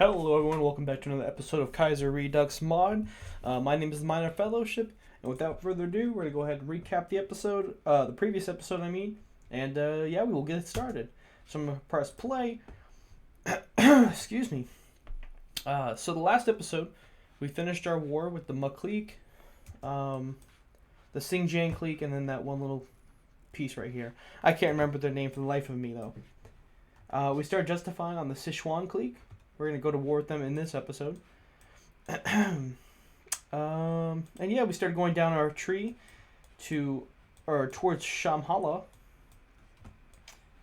Hello everyone, welcome back to another episode of Kaiserredux Mod. My name is Minor Fellowship, and without further ado, we're going to go ahead and recap the previous episode, and yeah, we will get it started. So I'm going to press play. Excuse me. So the last episode, we finished our war with the Makleek, the Xinjiang clique, and then that one little piece right here. I can't remember their name for the life of me, though. We started justifying on the Sichuan clique. We're going to go to war with them in this episode. And yeah, we started going down our tree towards Shamhala.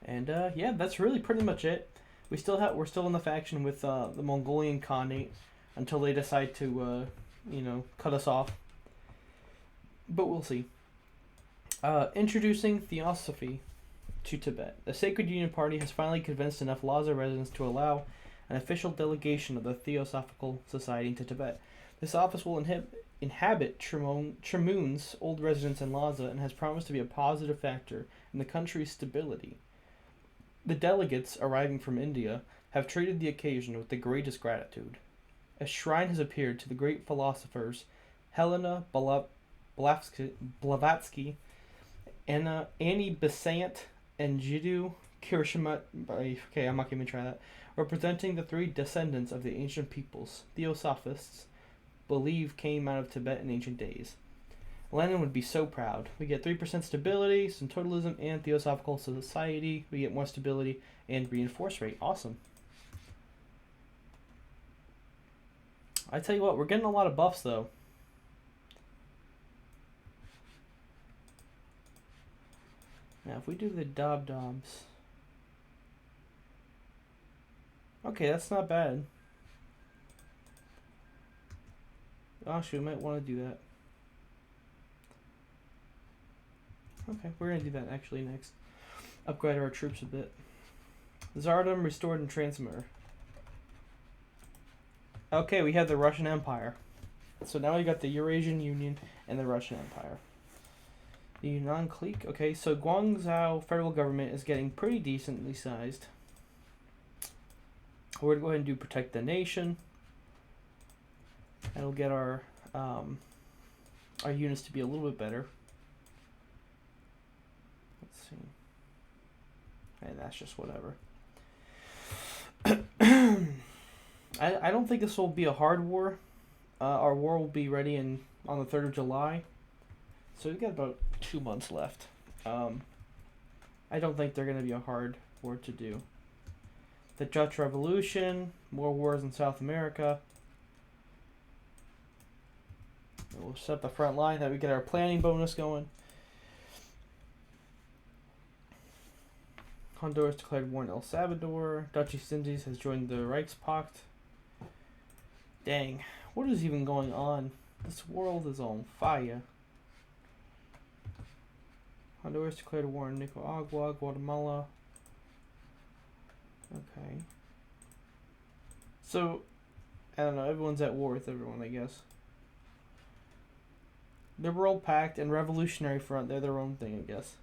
And yeah, that's really pretty much it. We're still in the faction with the Mongolian Khanate until they decide to cut us off. But we'll see. Introducing Theosophy to Tibet. The Sacred Union Party has finally convinced enough Lhasa residents to allow an official delegation of the Theosophical Society to Tibet. This office will inhabit Tremoon's old residence in Lhasa and has promised to be a positive factor in the country's stability. The delegates arriving from India have treated the occasion with the greatest gratitude. A shrine has appeared to the great philosophers Helena Blavatsky, Annie Besant, and Jiddu Kirishima. Okay, I'm not going to try that. Representing the three descendants of the ancient peoples Theosophists believe came out of Tibet in ancient days. Lenin would be so proud. We get 3% stability, some totalism, and Theosophical Society. We get more stability and reinforce rate. Awesome. I tell you what, we're getting a lot of buffs, though. Now, if we do the Dobs... Okay, that's not bad. Actually, we might want to do that. Okay, we're going to do that actually next. Upgrade our troops a bit. Tsardom restored and transmitter. Okay, we have the Russian Empire. So now we got the Eurasian Union and the Russian Empire. The Yunnan clique. Okay, so Guangzhou federal government is getting pretty decently sized. We're going to go ahead and do Protect the Nation. That'll get our units to be a little bit better. Let's see. And that's just whatever. I don't think this will be a hard war. Our war will be ready on the 3rd of July. So we've got about 2 months left. I don't think they're going to be a hard war to do. The Dutch Revolution, more wars in South America. We'll set the front line that we get our planning bonus going. Honduras declared war on El Salvador. Dutch East Indies has joined the Reichspakt. Dang, what is even going on? This world is on fire. Honduras declared war on Nicaragua, Guatemala. Okay. So, I don't know, everyone's at war with everyone, I guess. Liberal Pact and Revolutionary Front, they're their own thing, I guess.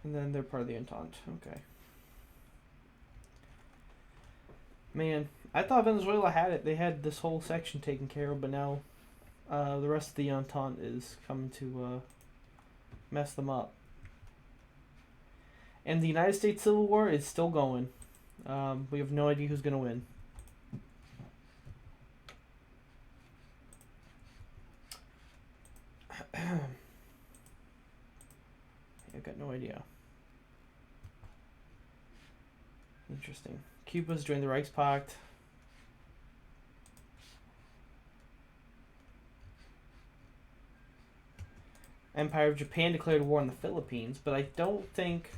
And then they're part of the Entente. Okay. Man, I thought Venezuela had it. They had this whole section taken care of, but now the rest of the Entente is coming to mess them up. And the United States Civil War is still going. We have no idea who's going to win. I've got no idea. Interesting. Cuba's joined the Reichspakt. Empire of Japan declared war on the Philippines, but I don't think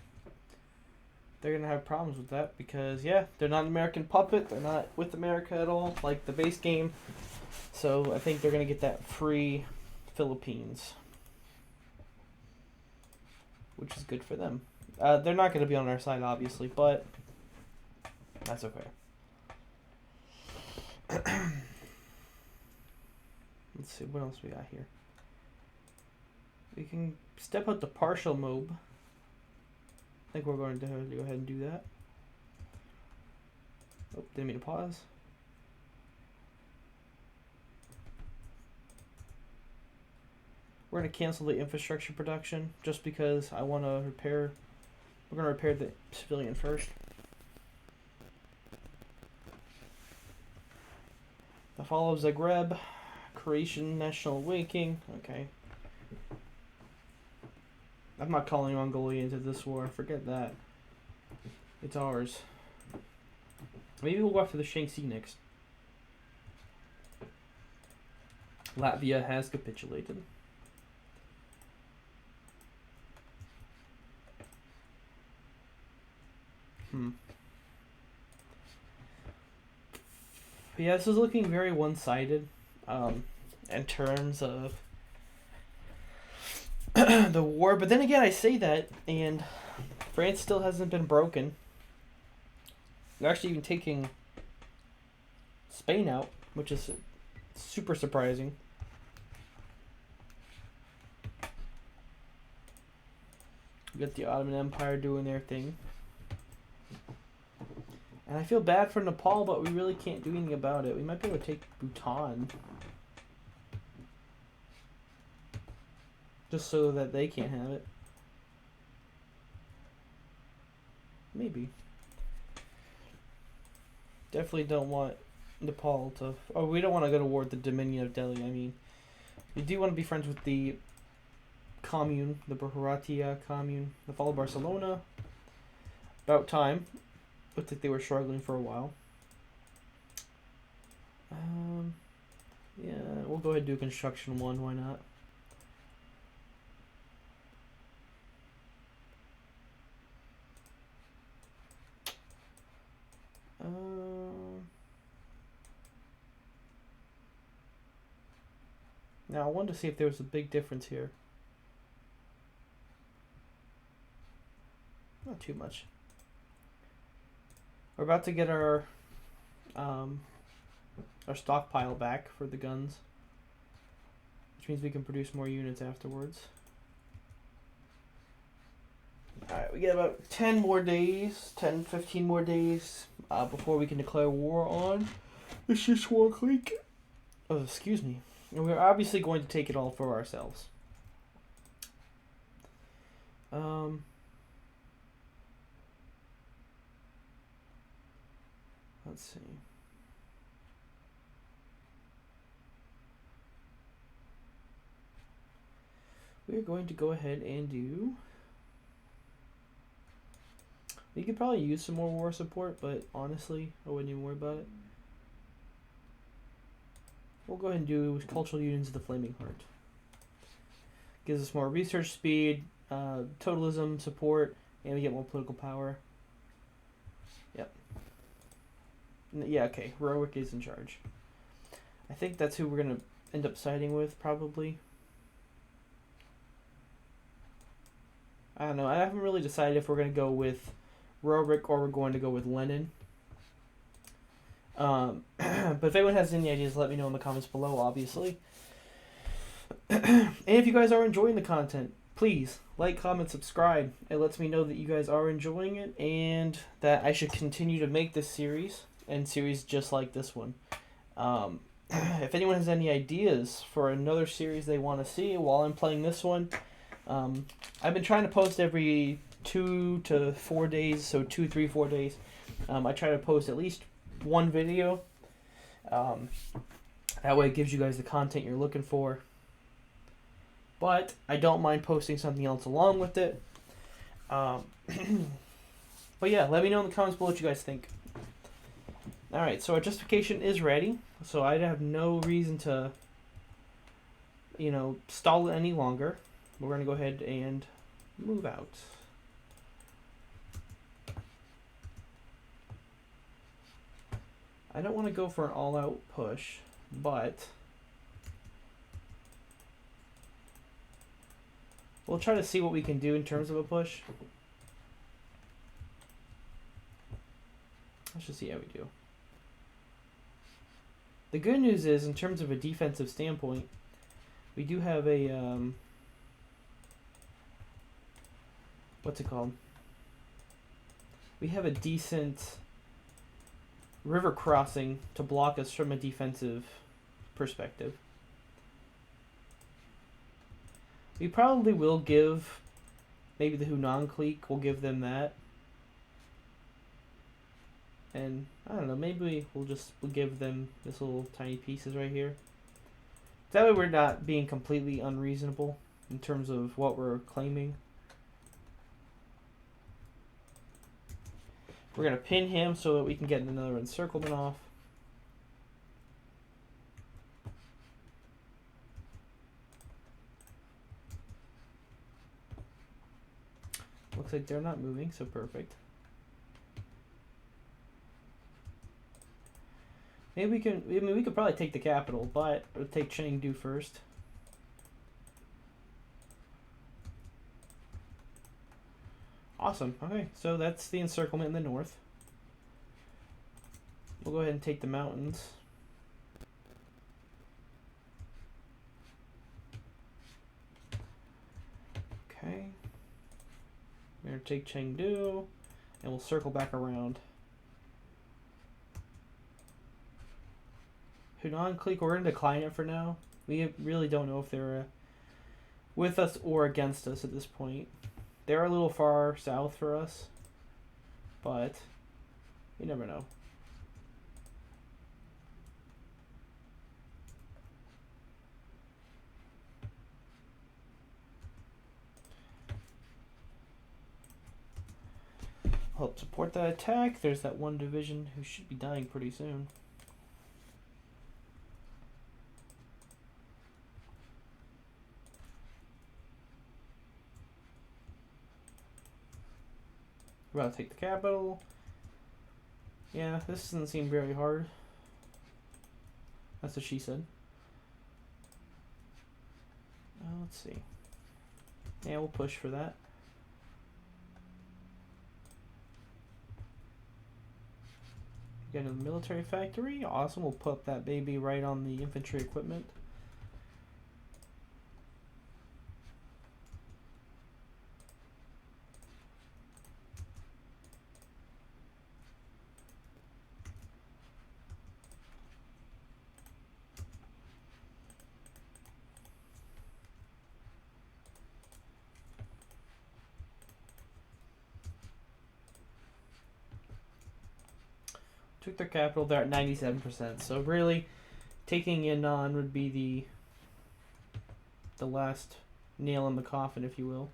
they're going to have problems with that because, yeah, they're not an American puppet. They're not with America at all, like the base game. So I think they're going to get that free Philippines, which is good for them. They're not going to be on our side, obviously, but that's okay. Let's see, what else we got here? We can step out to partial mob. I think we're going to go ahead and do that. Oh, Didn't mean to pause. We're going to cancel the infrastructure production just because I want to repair. We're going to repair the civilian first. The fall of Zagreb. Croatian national awakening. Okay. I'm not calling Mongolia into this war. Forget that. It's ours. Maybe we'll go after the Shaanxi next. Latvia has capitulated. Yeah, this is looking very one-sided in terms of the war. But then again, I say that, and France still hasn't been broken. They're actually even taking Spain out, which is super surprising. We got the Ottoman Empire doing their thing. And I feel bad for Nepal, but we really can't do anything about it. We might be able to take Bhutan. Just so that they can't have it. Maybe. Definitely don't want Nepal to... Oh, we don't want to go to war with the Dominion of Delhi. I mean, we do want to be friends with the commune, the Bharatiya commune, the fall of Barcelona. About time. Looked like they were struggling for a while. Yeah, we'll go ahead and do construction 1. Why not? Now I wanted to see if there was a big difference here. Not too much. We're about to get our stockpile back for the guns, which means we can produce more units afterwards. Alright, we get about 10 more days, 10, 15 more days before we can declare war on the Sichuan clique. Oh, excuse me. And we're obviously going to take it all for ourselves. Let's see. We're going to go ahead and do... We could probably use some more war support, but honestly, I wouldn't even worry about it. We'll go ahead and do Cultural Unions of the Flaming Heart. Gives us more research speed, totalism support, and we get more political power. Yep. Yeah, okay. Rowick is in charge. I think that's who we're going to end up siding with, probably. I don't know. I haven't really decided if we're going to go with Rowick or we're going to go with Lenin. But if anyone has any ideas, let me know in the comments below, obviously. And if you guys are enjoying the content, please like, comment, subscribe. It lets me know that you guys are enjoying it and that I should continue to make this series and series just like this one. If anyone has any ideas for another series they want to see while I'm playing this one, I've been trying to post every 2 to 4 days, so 2, 3, 4 days. I try to post at least one video. That way it gives you guys the content you're looking for. But I don't mind posting something else along with it. But yeah, let me know in the comments below what you guys think. Alright, so our justification is ready. So I have no reason to, stall it any longer. We're going to go ahead and move out. I don't want to go for an all-out push, but we'll try to see what we can do in terms of a push. Let's just see how we do. The good news is, in terms of a defensive standpoint, we do have a, what's it called? We have a decent river crossing to block us from a defensive perspective. We probably will give maybe the Hunan clique, we'll give them that. And I don't know, maybe we'll give them this little tiny pieces right here. That way we're not being completely unreasonable in terms of what we're claiming. We're going to pin him so that we can get another encirclement off. Looks like they're not moving, so perfect. Maybe we can, I mean, we could probably take the capital, but we'll take Chengdu first. Awesome. Okay, so that's the encirclement in the north. We'll go ahead and take the mountains. Okay. We're going to take Chengdu, and we'll circle back around. Hunan clique, we're going to decline it for now. We really don't know if they're with us or against us at this point. They're a little far south for us, but you never know. Help support that attack. There's that one division who should be dying pretty soon. We're about to take the capital. Yeah, this doesn't seem very hard. That's what she said. Let's see. Yeah, we'll push for that. Get a military factory. Awesome. We'll put that baby right on the infantry equipment. Took their capital. They're at 97%. So really, taking Yan'an would be the last nail in the coffin, if you will.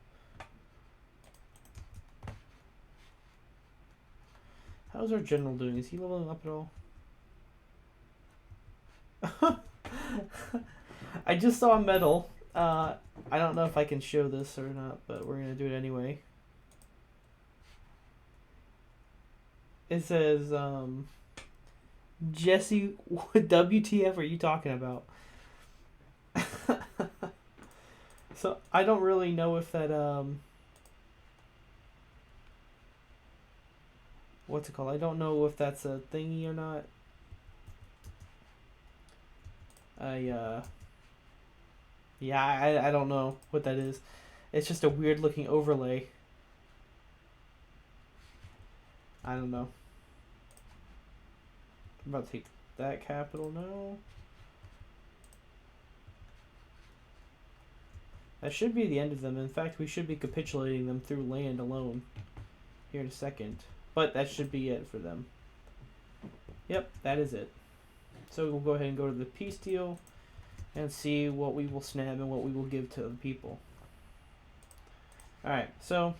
How's our general doing? Is he leveling up at all? I just saw a medal. I don't know if I can show this or not, but we're gonna do it anyway. It says, Jesse, what WTF are you talking about? So I don't really know if that, what's it called? I don't know if that's a thingy or not. Yeah, I don't know what that is. It's just a weird looking overlay. I don't know. I'm about to take that capital now. That should be the end of them. In fact, we should be capitulating them through land alone here in a second. But that should be it for them. Yep, that is it. So we'll go ahead and go to the peace deal and see what we will snap and what we will give to the people. Alright, so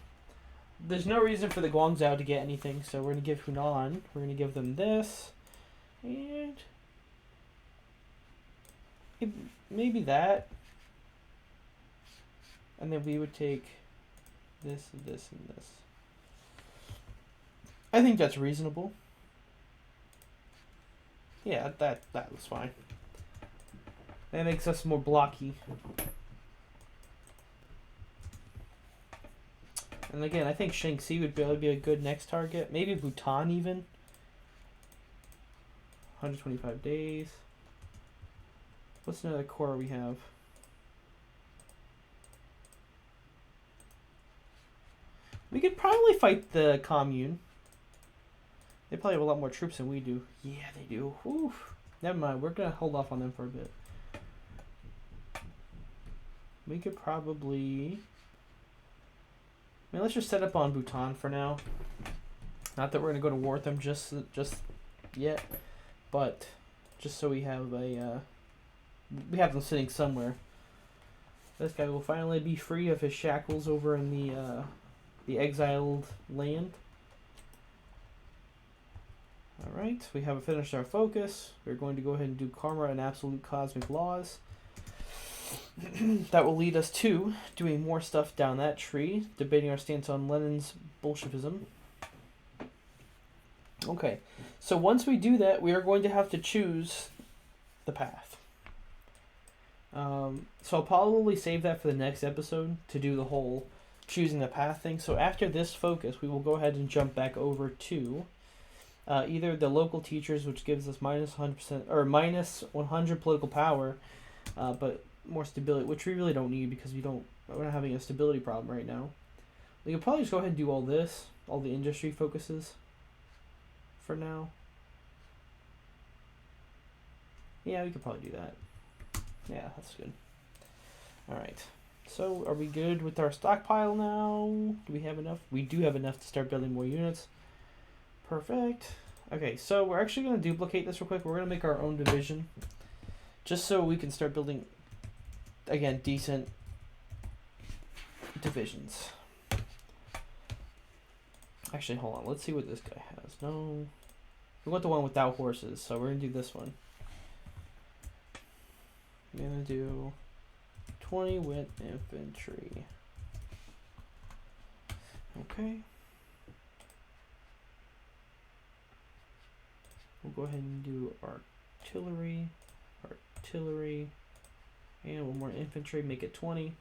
there's no reason for the Guangzhou to get anything, so we're going to give Hunan, we're going to give them this, and maybe that, and then we would take this and this and this. I think that's reasonable. Yeah, that was fine. That makes us more blocky. And again, I think Shaanxi would be a good next target. Maybe Bhutan even. 125 days. What's another core we have? We could probably fight the commune. They probably have a lot more troops than we do. Yeah, they do. Oof. Never mind. We're gonna hold off on them for a bit. We could probably. I mean, let's just set up on Bhutan for now. Not that we're gonna go to war with them just yet, but just so we have a we have them sitting somewhere. This guy will finally be free of his shackles over in the exiled land. Alright, we have finished our focus. We're going to go ahead and do karma and absolute cosmic laws. That will lead us to doing more stuff down that tree, debating our stance on Lenin's Bolshevism. Okay, so once we do that, we are going to have to choose the path. So I'll probably save that for the next episode to do the whole choosing the path thing. So after this focus, we will go ahead and jump back over to either the local teachers, which gives us minus 100% or minus 100 political power, but more stability, which we really don't need because we're not having a stability problem right now. We could probably just go ahead and do all this, all the industry focuses for now. Yeah, we could probably do that. Yeah, that's good. Alright. So, are we good with our stockpile now? Do we have enough? We do have enough to start building more units. Perfect. Okay, so we're actually going to duplicate this real quick. We're going to make our own division. Just so we can start building, again, decent divisions. Actually, hold on. Let's see what this guy has. No. We want the one without horses, so we're going to do this one. I'm going to do 20 with infantry. Okay. We'll go ahead and do artillery, and one more infantry, make it 20.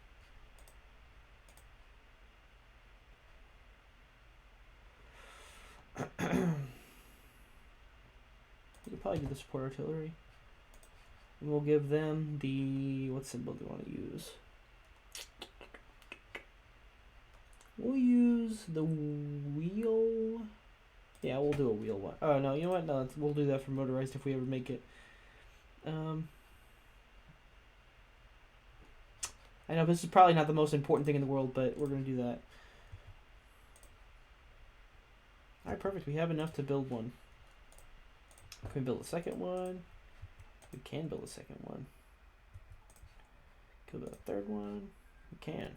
We could probably do the support artillery. And we'll give them the, what symbol do we want to use? We'll use the wheel. Yeah, we'll do a wheel one. Oh, no, you know what? No, we'll do that for motorized if we ever make it. I know this is probably not the most important thing in the world, but we're going to do that. Alright, perfect. We have enough to build one. Can we build a second one? We can build a second one. Can we build a third one? We can.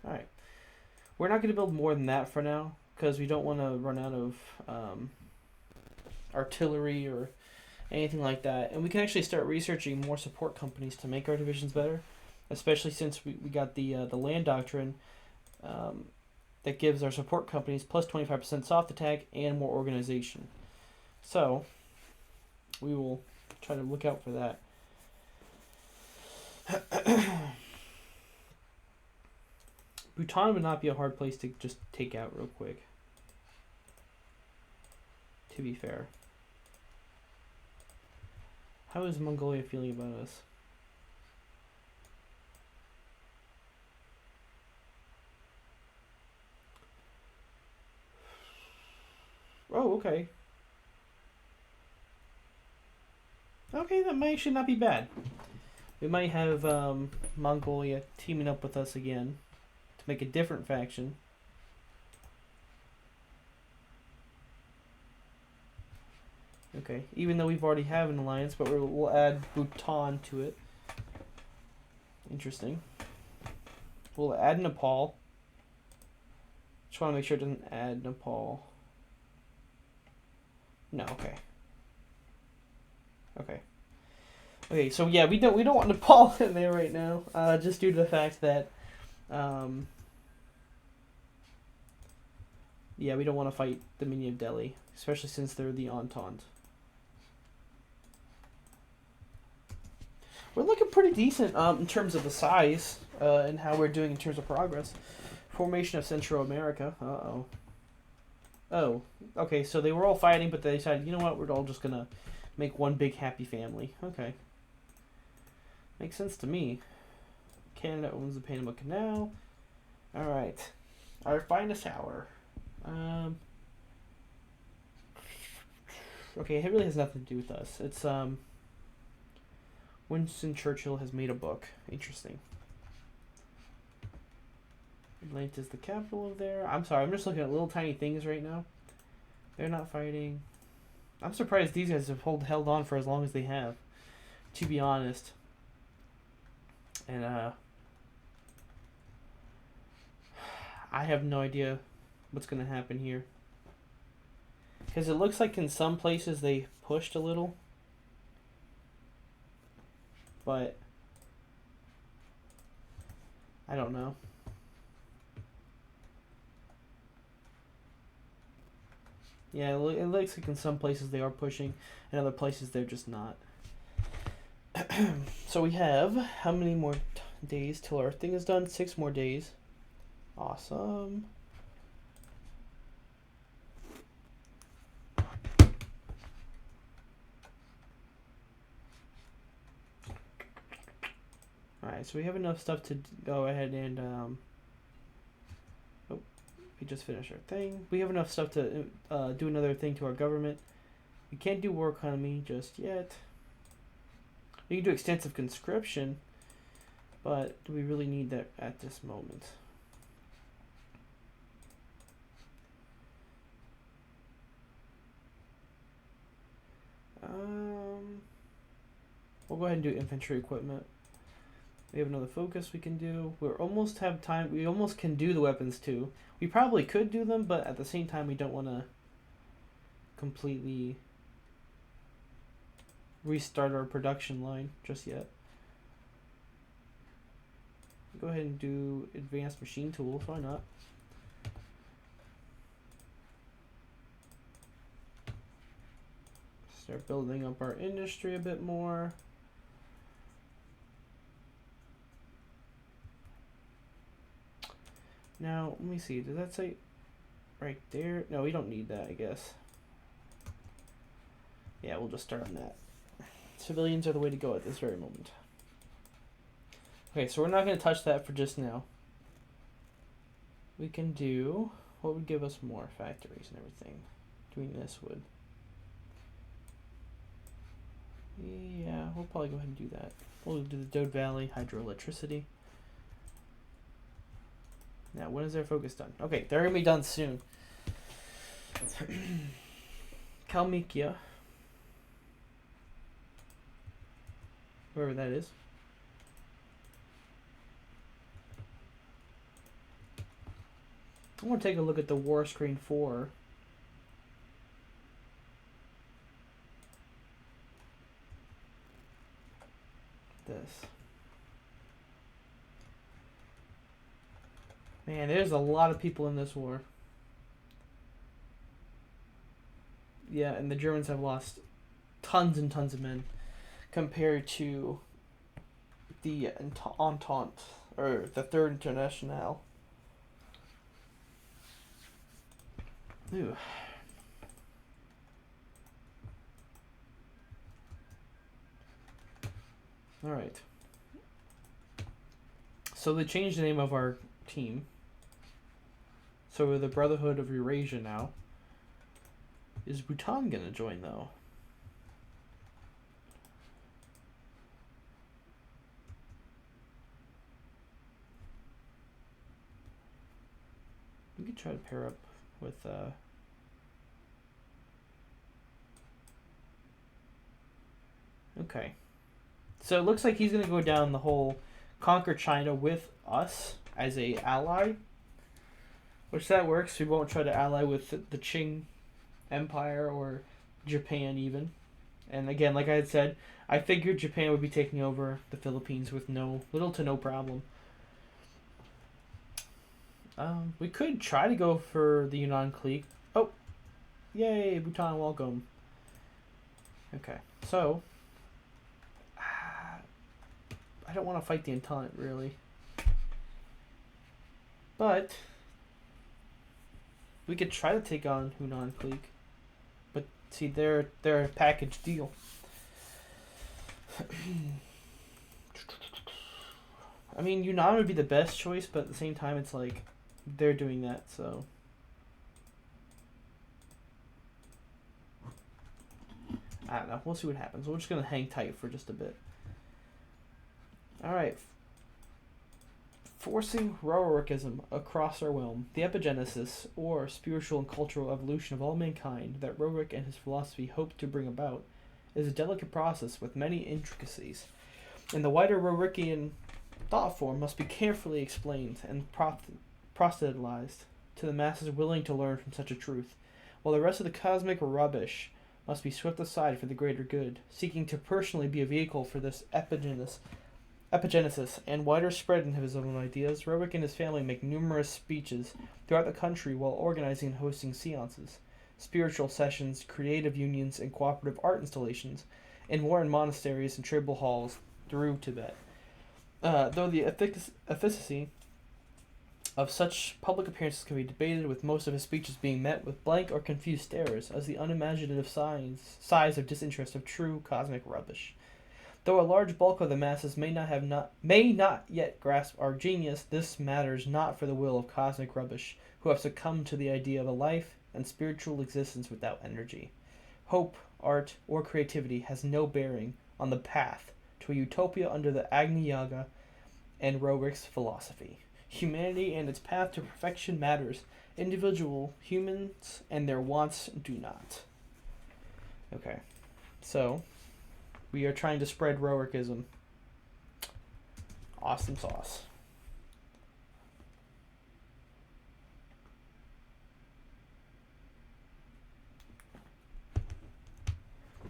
Alright. We're not going to build more than that for now, because we don't want to run out of artillery or anything like that. And we can actually start researching more support companies to make our divisions better, especially since we got the land doctrine that gives our support companies plus 25% soft attack and more organization. So we will try to look out for that. Bhutan would not be a hard place to just take out real quick, to be fair. How is Mongolia feeling about us? Oh, okay. Okay, that might actually not be bad. We might have Mongolia teaming up with us again to make a different faction. Okay, even though we've already have an alliance, but we'll add Bhutan to it. Interesting. We'll add Nepal. Just want to make sure it doesn't add Nepal. No, okay. Okay. Okay, so yeah, we don't want Nepal in there right now, just due to the fact that, yeah, we don't want to fight the Minion of Delhi, especially since they're the Entente. We're looking pretty decent in terms of the size and how we're doing in terms of progress. Formation of Central America. Uh-oh. Oh, okay, so they were all fighting, but they decided, you know what, we're all just going to make one big happy family. Okay. Makes sense to me. Canada owns the Panama Canal. Alright. Our finest hour. Okay, it really has nothing to do with us. It's Winston Churchill has made a book. Interesting. Atlanta's the capital of there. I'm sorry, I'm just looking at little tiny things right now. They're not fighting. I'm surprised these guys have held on for as long as they have, to be honest. And I have no idea what's going to happen here. Because it looks like in some places they pushed a little. But I don't know. Yeah, it looks like in some places they are pushing, in other places they're just not. So we have how many more days till our thing is done? 6 more days. Awesome. Alright, so we have enough stuff to go ahead and we just finished our thing. We have enough stuff to do another thing to our government. We can't do war economy just yet. We can do extensive conscription, but do we really need that at this moment? We'll go ahead and do infantry equipment. We have another focus we can do. We almost have time. We almost can do the weapons too. We probably could do them, but at the same time, we don't want to completely restart our production line just yet. Go ahead and do advanced machine tools. Why not? Start building up our industry a bit more. Now, let me see. Does that say right there? No, we don't need that, I guess. Yeah, we'll just start on that. Civilians are the way to go at this very moment. Okay, so we're not going to touch that for just now. We can do... What would give us more factories and everything? Doing this would... Yeah, we'll probably go ahead and do that. We'll do the Dode Valley hydroelectricity. Now, when is their focus done? Okay, they're going to be done soon. Kalmykia. Wherever that is. I want to take a look at the war screen for this. Man, there's a lot of people in this war. Yeah, and the Germans have lost tons and tons of men compared to the Entente, or the Third Internationale. Ooh. Alright. So they changed the name of our team. So we're the Brotherhood of Eurasia now. Is Bhutan gonna join though? We could try to pair up with okay. So it looks like he's gonna go down the whole conquer China with us as a ally. Which that works. We won't try to ally with the Qing Empire or Japan even. And again, like I had said, I figured Japan would be taking over the Philippines with little to no problem. We could try to go for the Yunnan clique. Oh, yay, Bhutan, welcome. Okay, so I don't want to fight the Entente really, but we could try to take on Hunan clique. But see, they're a package deal. I mean, Yunnan would be the best choice, but at the same time, it's like they're doing that, so. I don't know. We'll see what happens. We're just going to hang tight for just a bit. Alright. Forcing Roerichism across our realm, the epigenesis, or spiritual and cultural evolution of all mankind that Roeric and his philosophy hoped to bring about, is a delicate process with many intricacies, and the wider Roerician thought form must be carefully explained and proselytized to the masses willing to learn from such a truth, while the rest of the cosmic rubbish must be swept aside for the greater good, seeking to personally be a vehicle for this epigenesis and wider spread in his own ideas. Roeric and his family make numerous speeches throughout the country while organizing and hosting seances, spiritual sessions, creative unions, and cooperative art installations in warren monasteries and tribal halls through Tibet. Though the efficacy of such public appearances can be debated, with most of his speeches being met with blank or confused stares as the unimaginative sighs of disinterest of true cosmic rubbish. Though a large bulk of the masses may not yet grasp our genius, this matters not for the will of cosmic rubbish, who have succumbed to the idea of a life and spiritual existence without energy. Hope, art, or creativity has no bearing on the path to a utopia under the Agni Yaga and Roeric's philosophy. Humanity and its path to perfection matters. Individual humans and their wants do not. Okay, so we are trying to spread Roericism. Awesome sauce.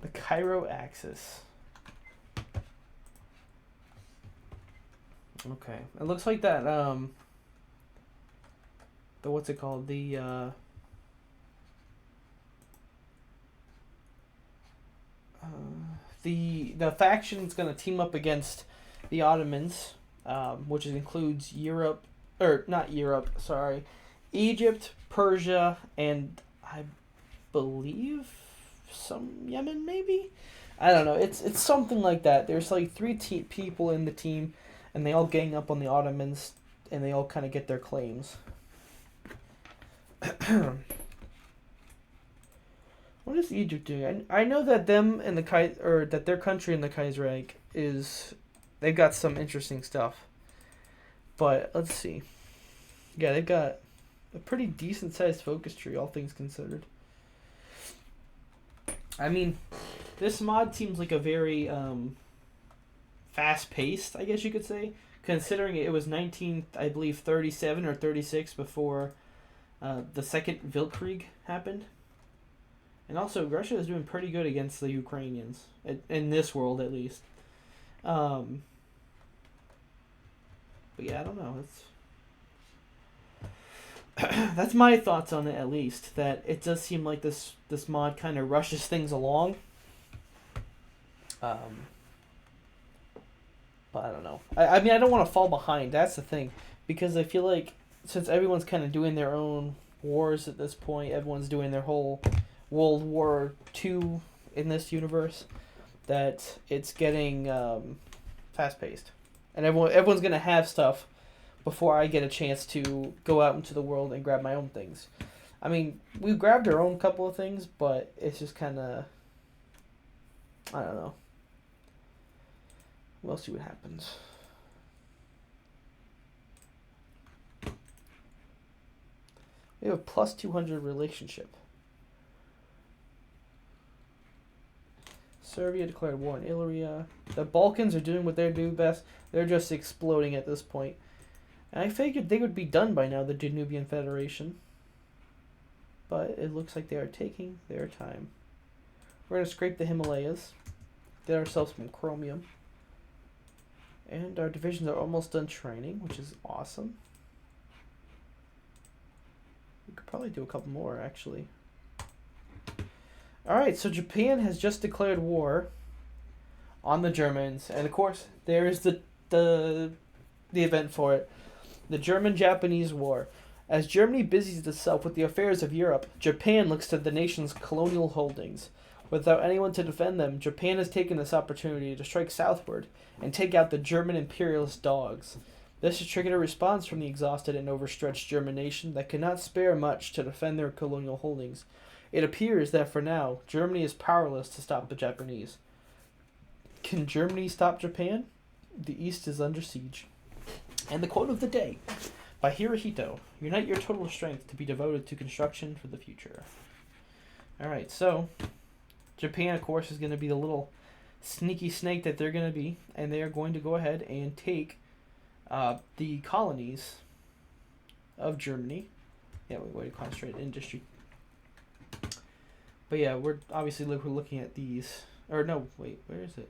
The Cairo axis. Okay, it looks like that. The what's it called? The faction's gonna team up against the Ottomans, which includes Europe, or not Europe. Sorry, Egypt, Persia, and I believe some Yemen, maybe. I don't know. It's something like that. There's like three people in the team, and they all gang up on the Ottomans, and they all kind of get their claims. What is Egypt doing? I know that them and that their country in the Kaiserredux they've got some interesting stuff. But let's see. Yeah, they've got a pretty decent sized focus tree, all things considered. I mean, this mod seems like a very fast-paced, I guess you could say, considering it was 1937 or 36 before the Second Weltkrieg happened. And also, Russia is doing pretty good against the Ukrainians, in this world at least. But yeah, I don't know. That's my thoughts on it, at least. That it does seem like this mod kind of rushes things along. But I don't know. I mean, I don't want to fall behind. That's the thing. Because I feel like since everyone's kind of doing their own wars at this point, everyone's doing their whole World War II in this universe, that it's getting fast-paced. And everyone's going to have stuff before I get a chance to go out into the world and grab my own things. I mean, we've grabbed our own couple of things, but it's just kind of, I don't know. We'll see what happens. We have a plus 200 relationship. Serbia declared war on Illyria. The Balkans are doing what they do best. They're just exploding at this point. And I figured they would be done by now, the Danubian Federation. But it looks like they are taking their time. We're going to scrape the Himalayas. Get ourselves some chromium. And our divisions are almost done training, which is awesome. We could probably do a couple more, actually. Alright, so Japan has just declared war on the Germans. And of course, there is the event for it. The German-Japanese War. As Germany busies itself with the affairs of Europe, Japan looks to the nation's colonial holdings. Without anyone to defend them, Japan has taken this opportunity to strike southward and take out the German imperialist dogs. This has triggered a response from the exhausted and overstretched German nation that cannot spare much to defend their colonial holdings. It appears that for now, Germany is powerless to stop the Japanese. Can Germany stop Japan? The East is under siege. And the quote of the day by Hirohito: "Unite your total strength to be devoted to construction for the future." Alright, so Japan, of course, is going to be the little sneaky snake that they're going to be, and they are going to go ahead and take the colonies of Germany. Yeah, we're going to concentrate on industry. But yeah, we're looking at these. Or no, wait, where is it?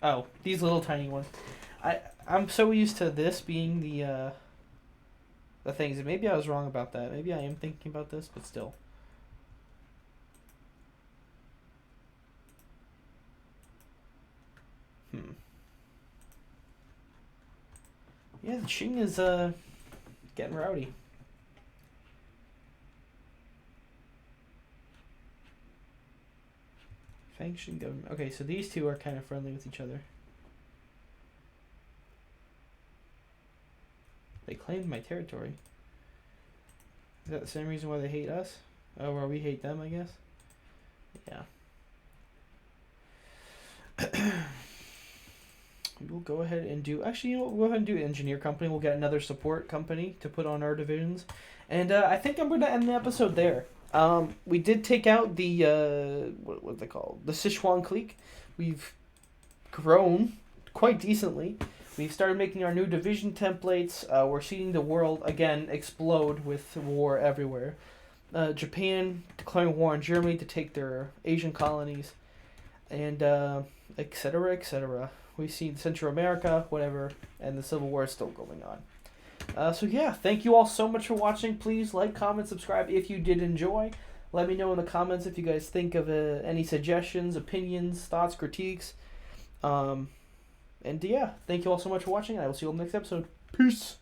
Oh, these little tiny ones. I'm so used to this being the things. Maybe I was wrong about that. Maybe I am thinking about this, but still. Yeah, the Qing is getting rowdy. Faction government. Okay, so these two are kind of friendly with each other. They claimed my territory. Is that the same reason why they hate us? Oh, or we hate them, I guess? Yeah. We'll go ahead and do... Actually, you know what? We'll go ahead and do engineer company. We'll get another support company to put on our divisions. And I think I'm going to end the episode there. We did take out the... what they called? The Sichuan clique. We've grown quite decently. We've started making our new division templates. We're seeing the world, again, explode with war everywhere. Japan declaring war on Germany to take their Asian colonies. And etc., etc. We've seen Central America, whatever, and the Civil War is still going on. So yeah, thank you all so much for watching. Please like, comment, subscribe if you did enjoy. Let me know in the comments if you guys think of any suggestions, opinions, thoughts, critiques. And yeah, thank you all so much for watching, and I will see you on the next episode. Peace!